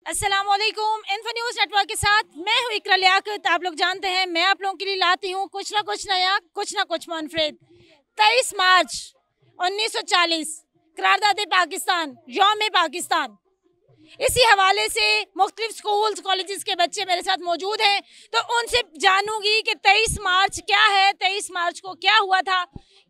अस्सलामुअलैकुम। Info news network के साथ मैं हूँ इकरा लियाकत। आप लोग जानते हैं मैं आप लोगों के लिए लाती हूँ कुछ ना कुछ नया, कुछ ना कुछ मुनफरिद। 23 मार्च 1940 करारदाद पाकिस्तान, यौम पाकिस्तान। इसी हवाले से मुख्तलिफ स्कूल्स कॉलेजेस के बच्चे मेरे साथ मौजूद हैं, तो उनसे जानूंगी कि 23 मार्च क्या है, 23 मार्च को क्या हुआ था,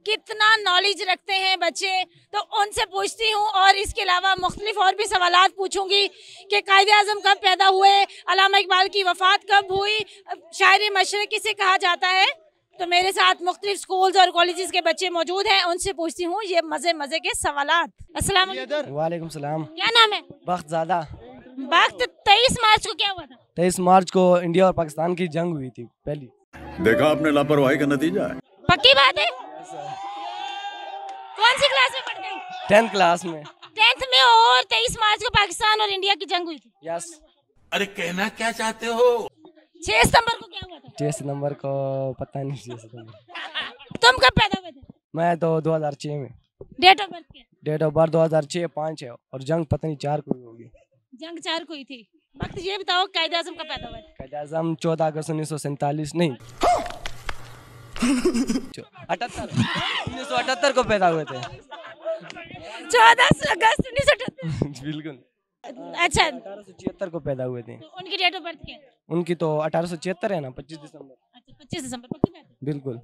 कितना नॉलेज रखते हैं बच्चे, तो उनसे पूछती हूँ। और इसके अलावा मुख्तलिफ और भी सवालात पूछूंगी कि कायदे आज़म कब पैदा हुए, अल्लामा इकबाल की वफ़ात कब हुई, शायर मशरक़ किसे कहा जाता है। तो मेरे साथ मुख्तलिफ स्कूल्स और कॉलेजेस के बच्चे मौजूद हैं, उनसे पूछती हूँ ये मज़े मज़े के सवालात। अस्सलाम वालेकुम सलाम। क्या नाम है? वक्त ज़्यादा। वक्त 23 मार्च को क्या हुआ था? 23 मार्च को इंडिया और पाकिस्तान की जंग हुई थी पहली। देखा आपने लापरवाही का नतीजा है। पक्की बात है। कौन सी क्लास में पढ़ते हैं? 10th क्लास में। 10th में। और 23 मार्च को पाकिस्तान और इंडिया की जंग हुई थी। यस। अरे कहना क्या चाहते हो? 6 सितंबर को क्या हुआ था? 6 सितंबर को पता नहीं। 6 सितंबर। तुम कब पैदा हुए थे? मैं तो 2006 में। डेट ऑफ बर्थ क्या? डेट ऑफ बर्थ 2006 5 है और जंग पता नहीं 4 को होगी। जंग 4 को ही थी। वक्त ये बताओ कायदे आज़म कब पैदा हुए? कायदे आज़म 14 अगस्त 1947 नहीं 1978 को पैदा हुए थे। 14 अगस्त 1978। बिल्कुल। अच्छा, 1876 को पैदा हुए थे। तो उनकी डेट ऑफ बर्थ क्या है? उनकी तो 1876 है ना, 25 दिसंबर। अच्छा, 25 दिसंबर। पक्की बात है। बिल्कुल।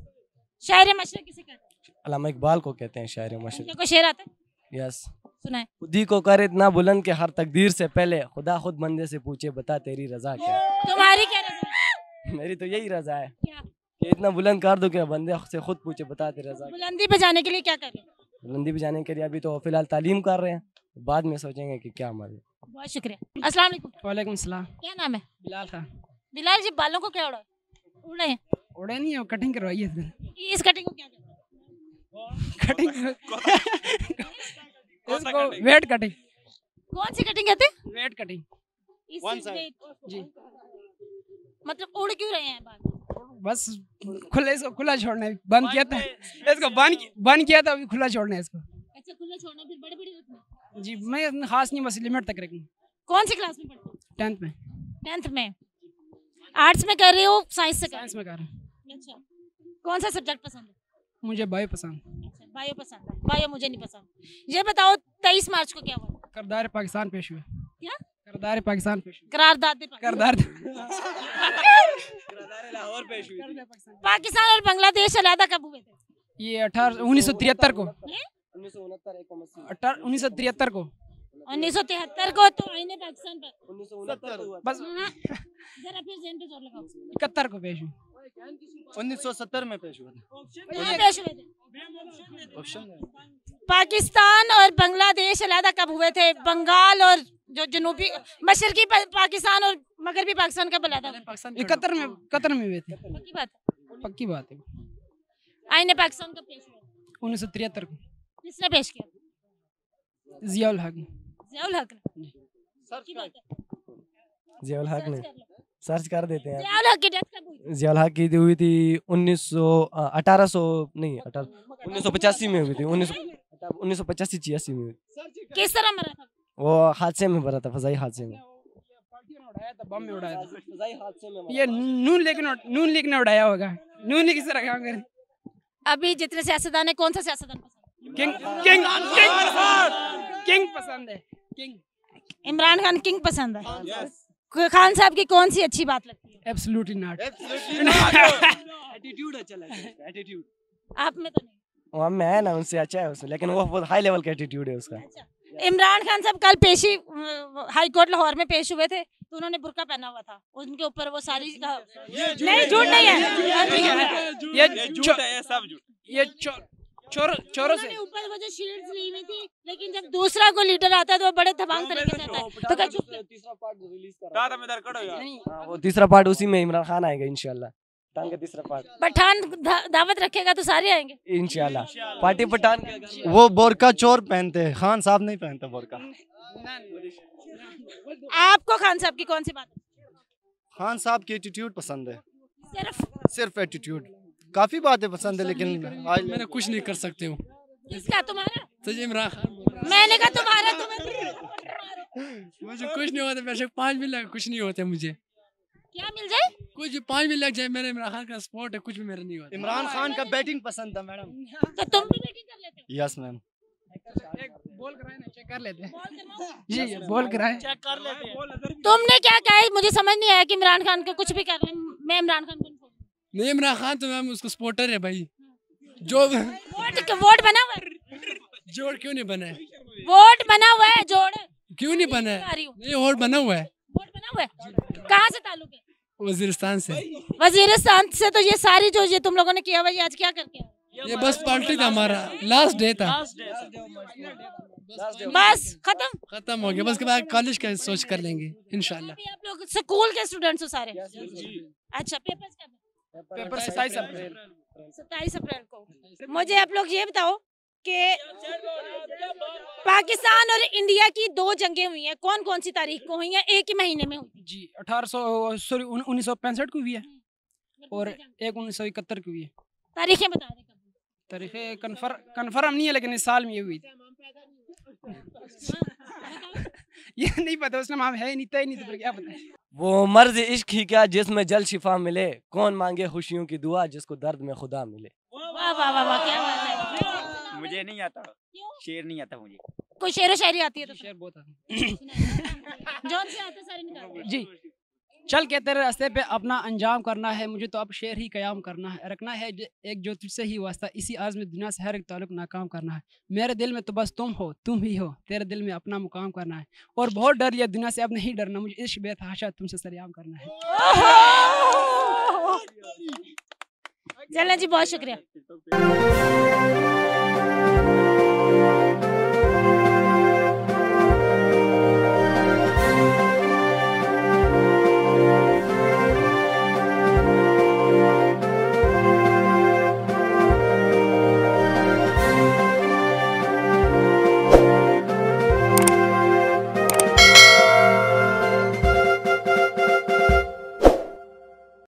शायर मशरक़ किसे कहते हैं? अल्लामा इकबाल को कहते हैं शायर मशरक़। को शेर आता है? यस। सुनाए। खुदी को कर इतना बुलंद के हर तकदीर से पहले खुदा खुद बंदे से पूछे बता तेरी रजा क्या है। तुम्हारी क्या रज़ा है? मेरी तो यही रजा है क्या? कि इतना बुलंद कर दो कि बंदे से खुद पूछे बता तेरी रजा क्या बुलंदी पे जाने के लिए क्या करें? है। बुलंदी पे जाने के लिए अभी तो फिलहाल तालीम कर रहे हैं, बाद में सोचेंगे कि क्या हमारे। बहुत शुक्रिया। अस्सलाम वालेकुम। वालेकुम सलाम। क्या नाम है? बिलाल था। बिलाल जी, बालों को क्या उड़ा उड़े हैं? उड़े नहीं है, कटिंग करवाई है। इस कटिंग को क्या कहते हैं? कटिंग इसको वेट कटिंग। कौन सी कटिंग कहते हैं? Wet cutting. जी। मतलब उड़ क्यों रहे हैं बाल? बस खुला, इसको खुला छोड़ना है। बंद किया था इसको, बंद किया था, अभी खुला छोड़ना है इसको। अच्छा, खुला छोड़ना, फिर बड़े बड़े रखना। जी, मैं इतना खास नहीं, बस लिमिट तक रखूँ। कौन सी क्लास में पढ़ते हो? 10th में। 10th में। आर्ट्स में कर रहे हो, साइंस से कर साइंस रहे में कर रहा हूँ। हो? अच्छा, कौन सा सब्जेक्ट पसंद है? मुझे बायो पसंद। अच्छा, बायो पसंद है। बायो मुझे नहीं पसंद। ये बताओ 23 मार्च को क्या हुआ? करदार पाकिस्तान पेश हुए। क्या? करदार पाकिस्तान पेश हुए। करारदाद पे करदार लाहौर पेश हुई थी। पाकिस्तान और बांग्लादेश अलग कब हुए थे? ये 1973 को। 1969 1973 को। 1973 को। तो आईने पाकिस्तान पर 1969 बस जरा फिर जेन पे जोर लगाओ। 71 को पेश हुए। 1970 में पेश हुआ था। कहाँ पेश हुए थे? पाकिस्तान और बांग्लादेश अलग कब हुए थे? बंगाल और जो जनूबी मशरकी पाकिस्तान और मगरबी पाकिस्तान कब अलग हुए? 71 में हुए थे। पक्की बात? पक्की बात है। आईने पाकिस्तान कब पेश हुआ? 1973 को। किसने पेश किया? जियाउल हक। जियाउल हक ने। पक्की बात है? जियाउल हक ने। सर्च कर देते हैं। जियाउल हक की डेथ कब हुई? जियाउल हक की हुई थी 1985 में हुई थी। 1985 86 में हुई थी। किस तरह मरा था? वो हादसे में मरा था, फजाई हादसे में। उड़ाया था, बम में उड़ाया था। फजाई हादसे में ये नून लीग ने उड़ाया होगा। नून लीग किस तरह काम करे? अभी जितने सियासतदान है, कौन सा सियासतदान पसंद है? किंग पसंद है। किंग। इमरान खान किंग पसंद है। खान साहब की कौन सी अच्छी बात लगती है? Absolutely not. एटीट्यूड अच्छा लगता है, एटीट्यूड। आप में तो नहीं। वो में है ना, उनसे अच्छा है उसमें, लेकिन वो बहुत हाई लेवल का एटीट्यूड है उसका। अच्छा, इमरान खान साहब कल पेशी हाई कोर्ट लाहौर में पेश हुए थे, तो उन्होंने बुर्का पहना हुआ था, उनके ऊपर वो सारी नहीं, झूठ नहीं है, ये झूठ है, सब झूठ। ये चोरों से ऊपर वो जो शील्ड्स ली हुई थी, लेकिन जब दूसरा को लीडर आता है तो वो बड़े दबंग तरीके से आता है। तो क्या तीसरा पार्ट रिलीज कर रहा है। वो तीसरा पार्ट उसी में इमरान खान आएगा इंशाल्लाह। पठान का तीसरा पार्ट। पठान दावत रखेगा तो सारे आएंगे इंशाल्लाह। पार्टी पठान। वो बोरका चोर पहनते हैं, खान साहब नहीं पहनते बोरका। आपको खान साहब की कौन सी बात? खान साहब की एटीट्यूड पसंद है। सिर्फ एटीट्यूड। काफी बातें पसंद है, लेकिन मैंने कुछ नहीं कर सकते हो। किसका? तुम्हारा? तो इमरान खान। मैंने कहा तुम्हारा, तुम्हें मुझे कुछ नहीं होता, वैसे 5 भी लग कुछ नहीं होता मुझे। क्या मिल जाए? कुछ भी 5 भी लग जाए, मेरे इमरान खान का सपोर्ट है, कुछ भी मेरा नहीं होता। इमरान खान का बैटिंग पसंद है मैडम। तो तुम भी बैटिंग कर लेते हो? Yes ma'am. एक बॉल कराए ना, चेक कर लेते हैं। जी बॉल कराए, चेक कर लेते हैं। तुमने क्या कहा है? मुझे समझ नहीं आया कि इमरान खान का कुछ भी कर ले, मैं इमरान खान को नहीं, इमरान खान तो मैम उसको सपोर्टर है भाई। जो वोट बना हुआ है, जोड़ क्यों नहीं बना है? वोट बना हुआ है, जोड़ क्यों नहीं बना है? नहीं, वोट बना हुआ है। वोट बना हुआ है। कहाँ से ताल्लुक है? वजीरिस्तान से। वजीरिस्तान से। तो ये सारी जो ये तुम लोगों ने किया हुआ, ये आज क्या करके आए? ये बस पार्टी था हमारा, लास्ट डे था, बस खत्म हो गया। बस के बाद कॉलेज का सोच कर लेंगे इंशाल्लाह। अभी आप लोग स्कूल के स्टूडेंट्स हो सारे? अच्छा, पेपर्स कब है? पेपर 27 अप्रैल। 27 अप्रैल को। मुझे आप लोग ये बताओ कि पाकिस्तान और इंडिया की 2 जंगें हुई हैं, कौन कौन सी तारीख को हुई हैं? एक ही महीने में हुई जी। 1965 को हुई है और एक 1971 की हुई है। तारीखें बता दें। तारीखें कन्फर्म नहीं है, लेकिन इस साल में ये हुई थी। ये नहीं पता, उसका नाम है नहीं, तय नहीं, तो फिर क्या पता। वो मर्ज इश्क ही क्या जिसमें जल शिफा मिले, कौन मांगे खुशियों की दुआ जिसको दर्द में खुदा मिले। वाह वाह वाह वाह, क्या बात है। मुझे नहीं आता, शेर नहीं आता मुझे। कोई शेर व शायरी आती है तो शेर बहुत आता जौन से आते सारे निकाल दो। जी। चल के तेरे रास्ते पे अपना अंजाम करना है, मुझे तो अब शेर ही कयाम करना है, रखना है एक जो तुझसे ही वास्ता, इसी आज़ में दुनिया से हर एक ताल्लुक नाकाम करना है। मेरे दिल में तो बस तुम हो, तुम ही हो, तेरे दिल में अपना मुकाम करना है, और बहुत डर लिया दुनिया से, अब नहीं डरना, मुझे इश्क बेतहाशा तुमसे सरेआम करना है। चलें जी, बहुत शुक्रिया।